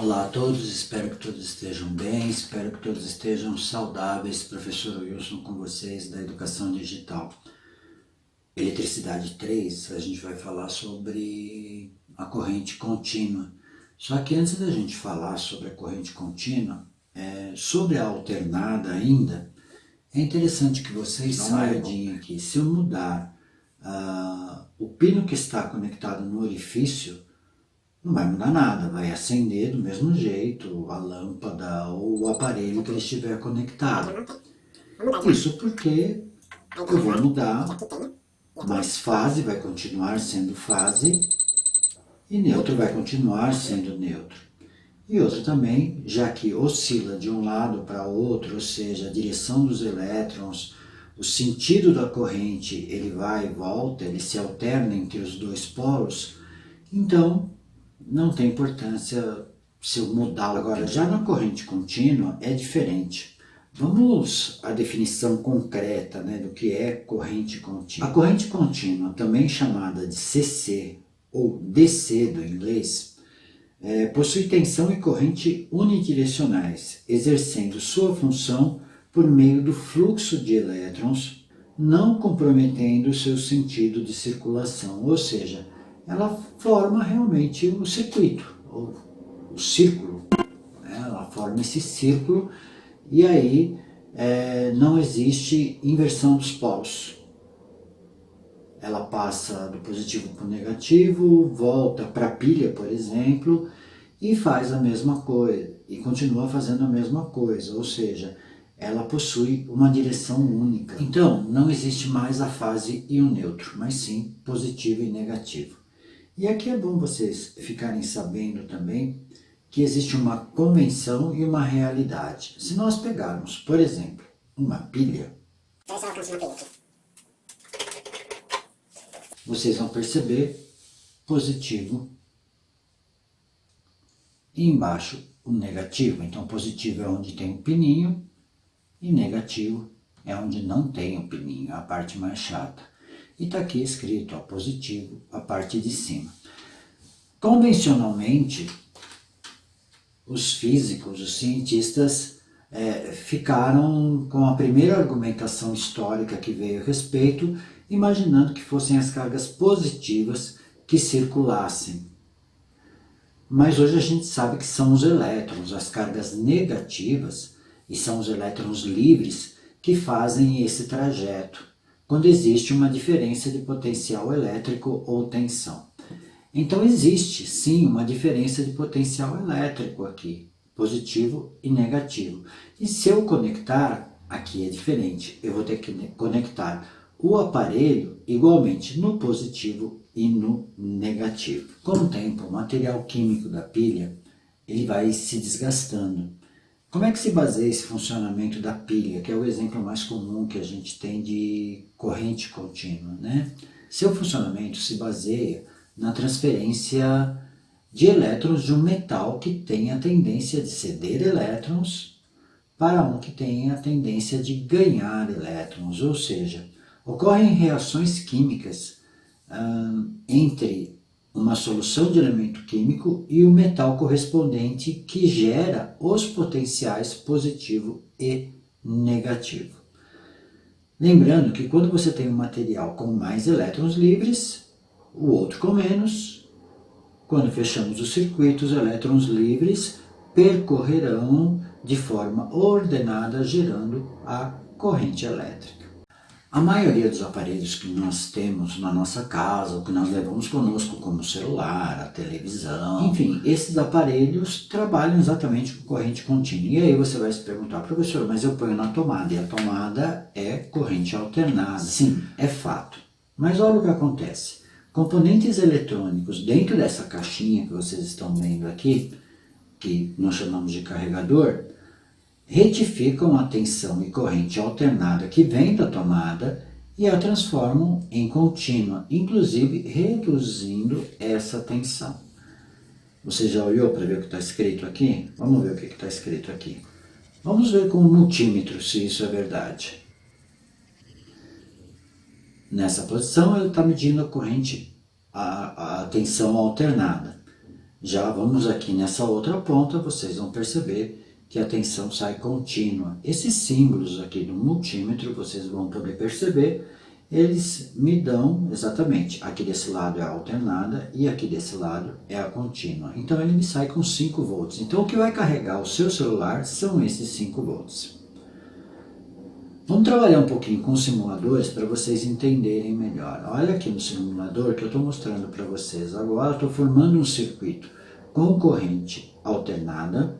Olá a todos, espero que todos estejam bem, espero que todos estejam saudáveis. Professor Wilson com vocês da Educação Digital. Eletricidade 3, a gente vai falar sobre a corrente contínua. Só que antes da gente falar sobre a corrente contínua, sobre a alternada ainda, é interessante que vocês saibam que se eu mudar o pino que está conectado no orifício, não vai mudar nada, vai acender do mesmo jeito a lâmpada ou o aparelho que ele estiver conectado. Isso porque eu vou mudar, mas fase vai continuar sendo fase e neutro vai continuar sendo neutro. E outro também, já que oscila de um lado para outro, ou seja, a direção dos elétrons, o sentido da corrente, ele vai e volta, ele se alterna entre os dois polos, então não tem importância se eu mudar. Agora, já na corrente contínua é diferente. Vamos à definição concreta, do que é corrente contínua. A corrente contínua, também chamada de CC ou DC do inglês, possui tensão e corrente unidirecionais, exercendo sua função por meio do fluxo de elétrons, não comprometendo seu sentido de circulação, ou seja, ela forma realmente o circuito, ou o círculo, ela forma esse círculo e aí não existe inversão dos polos. Ela passa do positivo para o negativo, volta para a pilha, por exemplo, e faz a mesma coisa, e continua fazendo a mesma coisa, ou seja, ela possui uma direção única. Então, não existe mais a fase e o neutro, mas sim positivo e negativo. E aqui é bom vocês ficarem sabendo também que existe uma convenção e uma realidade. Se nós pegarmos, por exemplo, uma pilha, vocês vão perceber positivo e embaixo o negativo. Então positivo é onde tem o pininho e negativo é onde não tem o pininho, a parte mais chata. E está aqui escrito, positivo, a parte de cima. Convencionalmente, os físicos, os cientistas, ficaram com a primeira argumentação histórica que veio a respeito, imaginando que fossem as cargas positivas que circulassem. Mas hoje a gente sabe que são os elétrons, as cargas negativas, e são os elétrons livres que fazem esse trajeto, quando existe uma diferença de potencial elétrico ou tensão. Então existe sim uma diferença de potencial elétrico aqui, positivo e negativo. E se eu conectar, aqui é diferente, eu vou ter que conectar o aparelho igualmente no positivo e no negativo. Com o tempo, o material químico da pilha ele vai se desgastando. Como é que se baseia esse funcionamento da pilha, que é o exemplo mais comum que a gente tem de corrente contínua, Seu funcionamento se baseia na transferência de elétrons de um metal que tem a tendência de ceder elétrons para um que tem a tendência de ganhar elétrons, ou seja, ocorrem reações químicas entre uma solução de elemento químico e o metal correspondente que gera os potenciais positivo e negativo. Lembrando que quando você tem um material com mais elétrons livres, o outro com menos, quando fechamos o circuito, os elétrons livres percorrerão de forma ordenada, gerando a corrente elétrica. A maioria dos aparelhos que nós temos na nossa casa, ou que nós levamos conosco, como o celular, a televisão, enfim, esses aparelhos trabalham exatamente com corrente contínua. E aí você vai se perguntar, professor, mas eu ponho na tomada, e a tomada é corrente alternada. Sim, é fato. Mas olha o que acontece. Componentes eletrônicos dentro dessa caixinha que vocês estão vendo aqui, que nós chamamos de carregador, retificam a tensão e corrente alternada que vem da tomada e a transformam em contínua, inclusive reduzindo essa tensão. Você já olhou para ver o que está escrito aqui? Vamos ver o que está escrito aqui. Vamos ver com o multímetro se isso é verdade. Nessa posição ele está medindo a corrente, a tensão alternada. Já vamos aqui nessa outra ponta, vocês vão perceber que a tensão sai contínua. Esses símbolos aqui do multímetro, vocês vão poder perceber, eles me dão exatamente, aqui desse lado é a alternada e aqui desse lado é a contínua. Então ele me sai com 5 volts. Então o que vai carregar o seu celular são esses 5 volts. Vamos trabalhar um pouquinho com simuladores para vocês entenderem melhor. Olha aqui no simulador que eu estou mostrando para vocês. Agora eu estou formando um circuito com corrente alternada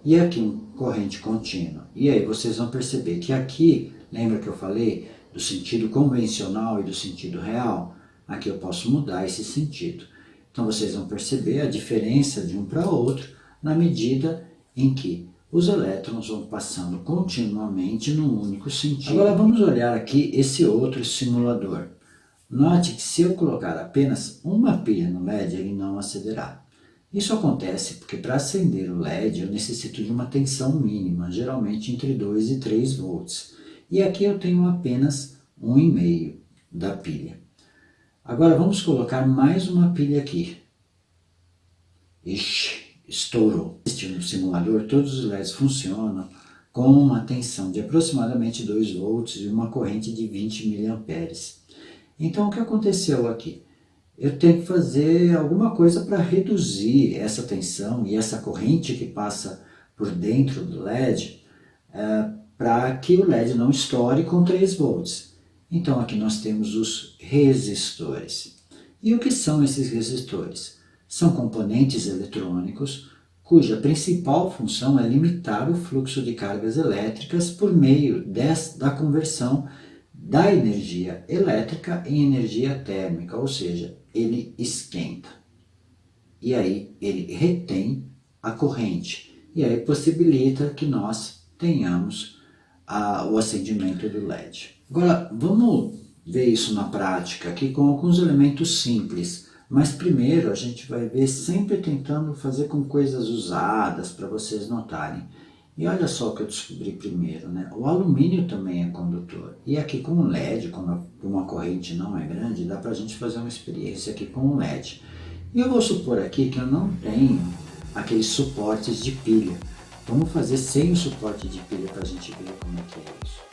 e aqui corrente contínua. E aí vocês vão perceber que aqui, lembra que eu falei do sentido convencional e do sentido real? Aqui eu posso mudar esse sentido. Então vocês vão perceber a diferença de um para outro na medida em que os elétrons vão passando continuamente num único sentido. Agora vamos olhar aqui esse outro simulador. Note que se eu colocar apenas uma pilha no LED, ele não acenderá. Isso acontece porque para acender o LED eu necessito de uma tensão mínima, geralmente entre 2 e 3 volts. E aqui eu tenho apenas 1,5 da pilha. Agora vamos colocar mais uma pilha aqui. Ixi! Estourou. No simulador, todos os LEDs funcionam com uma tensão de aproximadamente 2 volts e uma corrente de 20 miliamperes. Então, o que aconteceu aqui? Eu tenho que fazer alguma coisa para reduzir essa tensão e essa corrente que passa por dentro do LED para que o LED não estoure com 3 volts. Então, aqui nós temos os resistores. E o que são esses resistores? São componentes eletrônicos cuja principal função é limitar o fluxo de cargas elétricas por meio da conversão da energia elétrica em energia térmica, ou seja, ele esquenta. E aí ele retém a corrente e aí possibilita que nós tenhamos o acendimento do LED. Agora vamos ver isso na prática aqui com alguns elementos simples. Mas primeiro a gente vai ver sempre tentando fazer com coisas usadas para vocês notarem. E olha só o que eu descobri primeiro, né? O alumínio também é condutor. E aqui com o LED, como uma corrente não é grande, dá para a gente fazer uma experiência aqui com o LED. E eu vou supor aqui que eu não tenho aqueles suportes de pilha. Vamos fazer sem o suporte de pilha para a gente ver como é que é isso.